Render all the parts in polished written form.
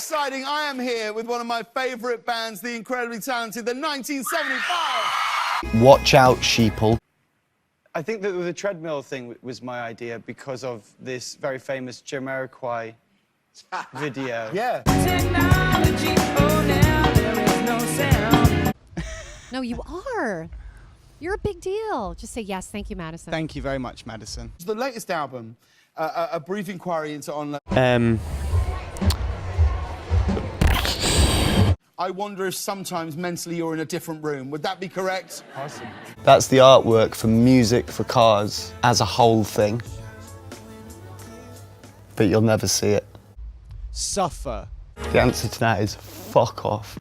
exciting. I am here with one of my favourite bands, the incredibly talented The 1975. Watch out, sheeple. I think that the treadmill thing was my idea because of this very famous Jamiroquai video. Yeah. Technology, oh, now there is no sound. No, you are. You're a big deal. Just say yes. Thank you, Madison. Thank you very much, Madison. The latest album, a brief inquiry into online. I wonder if sometimes mentally you're in a different room. Would that be correct? Awesome. That's the artwork for Music for Cars as a whole thing. But you'll never see it. Suffer. The answer to that is fuck off.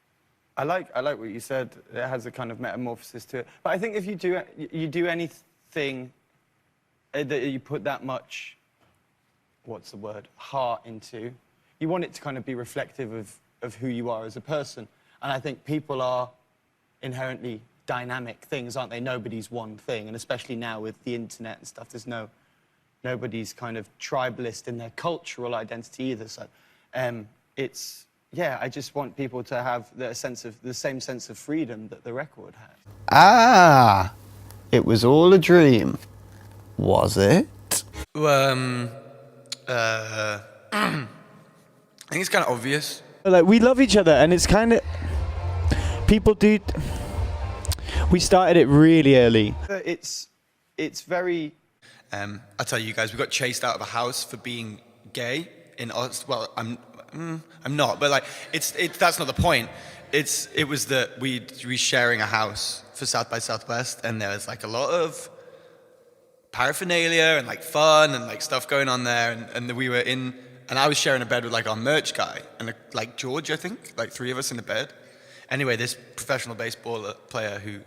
I like what you said. It has a kind of metamorphosis to it. But I think if you do anything that you put that much, what's the word, heart into, you want it to kind of be reflective of who you are as a person. And I think people are inherently dynamic things, aren't they? Nobody's one thing, and especially now with the internet and stuff, there's nobody's kind of tribalist in their cultural identity either. So it's, yeah, I just want people to have the same sense of freedom that the record had. Ah, it was all a dream, was it? I think it's kind of obvious. Like, we love each other, and it's kind of, people do, we started it really early. It's very... I'll tell you guys, we got chased out of a house for being gay in Oz. Well, I'm not, but like, that's not the point. It was that we sharing a house for South by Southwest, and there was like a lot of paraphernalia and like fun and like stuff going on there, and we were in, and I was sharing a bed with like our merch guy and like George, I think, like 3 of us in the bed. Anyway, this professional baseball player who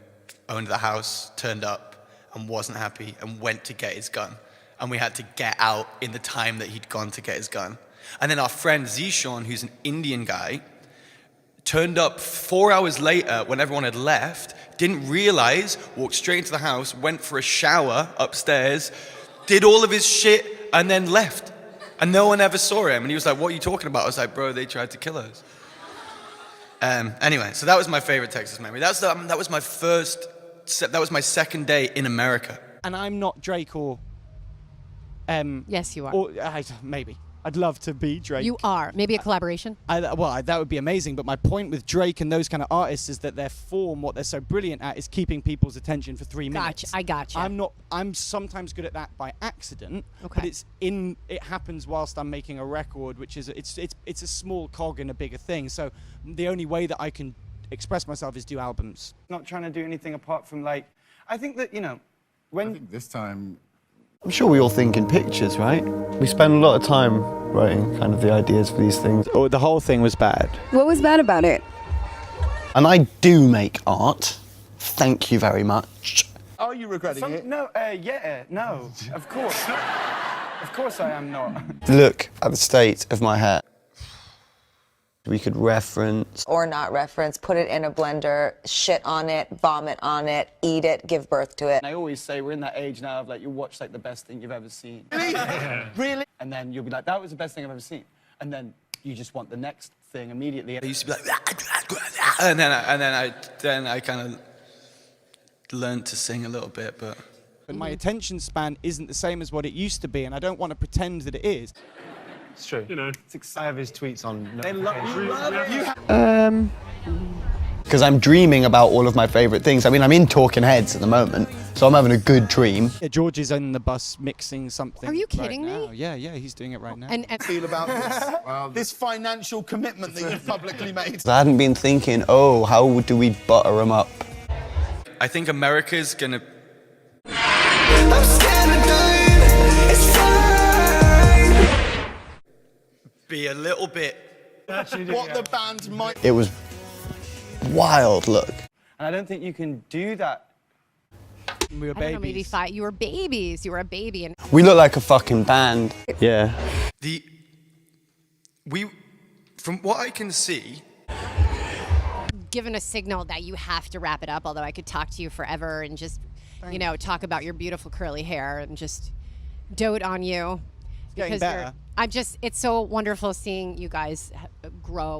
owned the house turned up and wasn't happy and went to get his gun, and we had to get out in the time that he'd gone to get his gun. And then our friend Zishan, who's an Indian guy, turned up 4 hours later when everyone had left, didn't realize, walked straight into the house, went for a shower upstairs, did all of his shit, and then left. And no one ever saw him. And he was like, what are you talking about? I was like, bro, they tried to kill us. Anyway, so that was my favorite Texas memory. That was my second day in America. And I'm not Drake or... Yes, you are. Or, maybe. I'd love to be Drake. You are. Maybe a collaboration? That would be amazing, but my point with Drake and those kind of artists is that their form, what they're so brilliant at, is keeping people's attention for 3 minutes. I gotcha. I'm sometimes good at that by accident, okay. But it happens whilst I'm making a record, which is, it's a small cog in a bigger thing, so the only way that I can express myself is do albums. Not trying to do anything apart from like, I think that, you know, when... I think this time... I'm sure we all think in pictures, right? We spend a lot of time writing kind of the ideas for these things. Oh, the whole thing was bad. What was bad about it? And I do make art. Thank you very much. Are you regretting it? No, no, of course. Of course I am not. Look at the state of my hair. We could reference... Or not reference, put it in a blender, shit on it, vomit on it, eat it, give birth to it. And I always say we're in that age now of like, you watch like the best thing you've ever seen. Really? Really? And then you'll be like, that was the best thing I've ever seen. And then you just want the next thing immediately. I used to be like, and then I kind of learned to sing a little bit, but my attention span isn't the same as what it used to be, and I don't want to pretend that it is. It's true. You know, I have his tweets on. They love you. Because I'm dreaming about all of my favourite things. I mean, I'm in Talking Heads at the moment, so I'm having a good dream. Yeah, George is in the bus mixing something. Are you kidding right me? now. Yeah, he's doing it right now. And Feel about this? This financial commitment that you've publicly made. I hadn't been thinking, oh, how do we butter them up? I think America's gonna... be a little bit... What the band might... It was wild, look. And I don't think you can do that. We were I don't know, maybe babies. 5. You were babies. You were a baby. And We look like a fucking band. Yeah. From what I can see... given a signal that you have to wrap it up, although I could talk to you forever and just, you know, talk about your beautiful curly hair and just dote on you. Getting because better. it's so wonderful seeing you guys grow.